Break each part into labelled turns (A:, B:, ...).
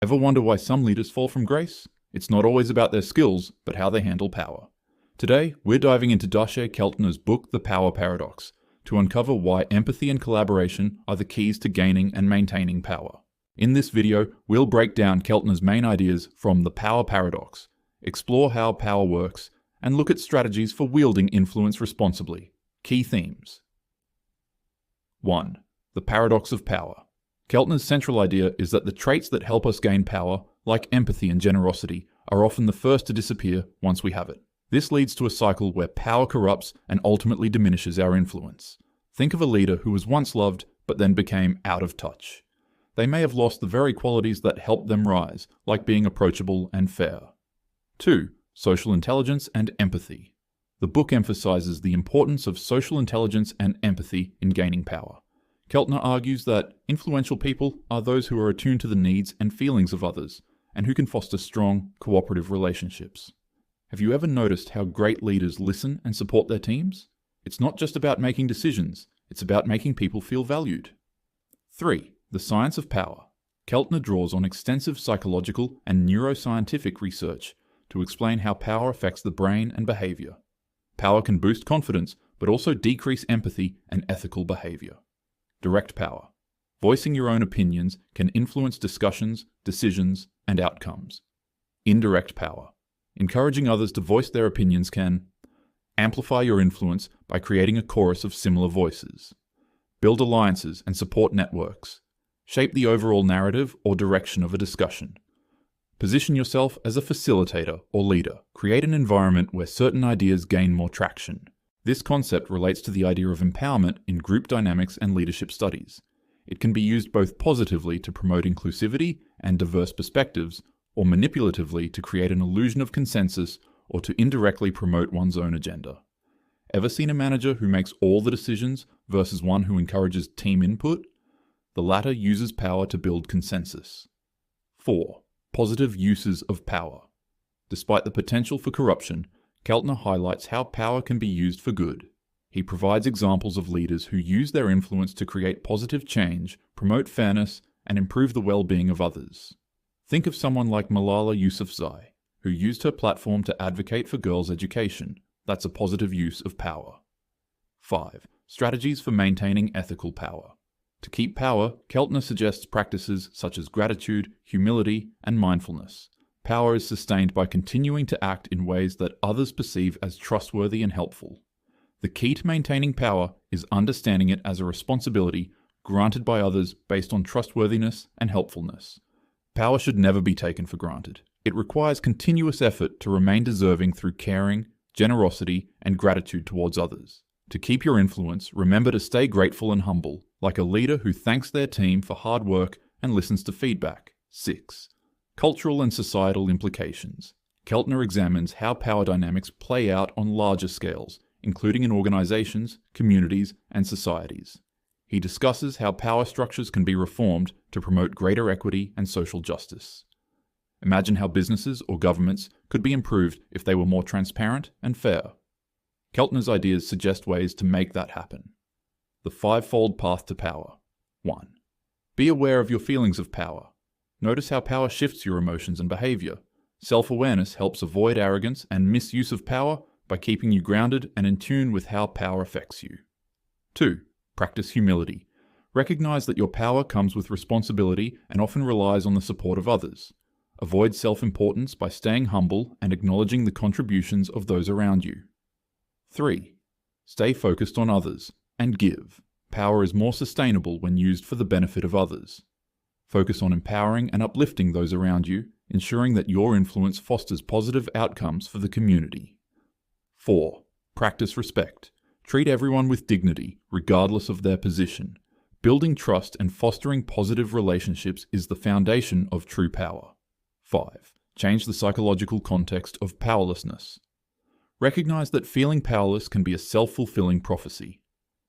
A: Ever wonder why some leaders fall from grace? It's not always about their skills, but how they handle power. Today, we're diving into Dacher Keltner's book, The Power Paradox, to uncover why empathy and collaboration are the keys to gaining and maintaining power. In this video, we'll break down Keltner's main ideas from The Power Paradox, explore how power works, and look at strategies for wielding influence responsibly. Key themes. 1. The paradox of power. Keltner's central idea is that the traits that help us gain power, like empathy and generosity, are often the first to disappear once we have it. This leads to a cycle where power corrupts and ultimately diminishes our influence. Think of a leader who was once loved but then became out of touch. They may have lost the very qualities that helped them rise, like being approachable and fair. 2. Social intelligence and empathy. The book emphasizes the importance of social intelligence and empathy in gaining power. Keltner argues that influential people are those who are attuned to the needs and feelings of others, and who can foster strong, cooperative relationships. Have you ever noticed how great leaders listen and support their teams? It's not just about making decisions, it's about making people feel valued. 3. The science of power. Keltner draws on extensive psychological and neuroscientific research to explain how power affects the brain and behavior. Power can boost confidence, but also decrease empathy and ethical behavior. Direct power. Voicing your own opinions can influence discussions, decisions, and outcomes. Indirect power. Encouraging others to voice their opinions can amplify your influence by creating a chorus of similar voices. Build alliances and support networks. Shape the overall narrative or direction of a discussion. Position yourself as a facilitator or leader. Create an environment where certain ideas gain more traction. This concept relates to the idea of empowerment in group dynamics and leadership studies. It can be used both positively to promote inclusivity and diverse perspectives, or manipulatively to create an illusion of consensus or to indirectly promote one's own agenda. Ever seen a manager who makes all the decisions versus one who encourages team input? The latter uses power to build consensus. 4. Positive uses of power. Despite the potential for corruption, Keltner highlights how power can be used for good. He provides examples of leaders who use their influence to create positive change, promote fairness, and improve the well-being of others. Think of someone like Malala Yousafzai, who used her platform to advocate for girls' education. That's a positive use of power. 5. Strategies for maintaining ethical power. To keep power, Keltner suggests practices such as gratitude, humility, and mindfulness. Power is sustained by continuing to act in ways that others perceive as trustworthy and helpful. The key to maintaining power is understanding it as a responsibility granted by others based on trustworthiness and helpfulness. Power should never be taken for granted. It requires continuous effort to remain deserving through caring, generosity, and gratitude towards others. To keep your influence, remember to stay grateful and humble, like a leader who thanks their team for hard work and listens to feedback. 6. Cultural and societal implications. Keltner examines how power dynamics play out on larger scales, including in organizations, communities, and societies. He discusses how power structures can be reformed to promote greater equity and social justice. Imagine how businesses or governments could be improved if they were more transparent and fair. Keltner's ideas suggest ways to make that happen. The five-fold path to power. 1. Be aware of your feelings of power. Notice how power shifts your emotions and behavior. Self-awareness helps avoid arrogance and misuse of power by keeping you grounded and in tune with how power affects you. 2. Practice humility. Recognize that your power comes with responsibility and often relies on the support of others. Avoid self-importance by staying humble and acknowledging the contributions of those around you. 3. Stay focused on others and give. Power is more sustainable when used for the benefit of others. Focus on empowering and uplifting those around you, ensuring that your influence fosters positive outcomes for the community. 4. Practice respect. Treat everyone with dignity, regardless of their position. Building trust and fostering positive relationships is the foundation of true power. 5. Change the psychological context of powerlessness. Recognize that feeling powerless can be a self-fulfilling prophecy.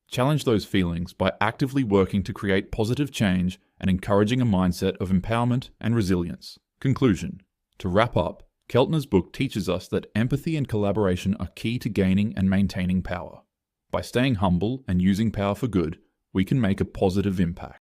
A: Challenge those feelings by actively working to create positive change and encouraging a mindset of empowerment and resilience. Conclusion. To wrap up, Keltner's book teaches us that empathy and collaboration are key to gaining and maintaining power. By staying humble and using power for good, we can make a positive impact.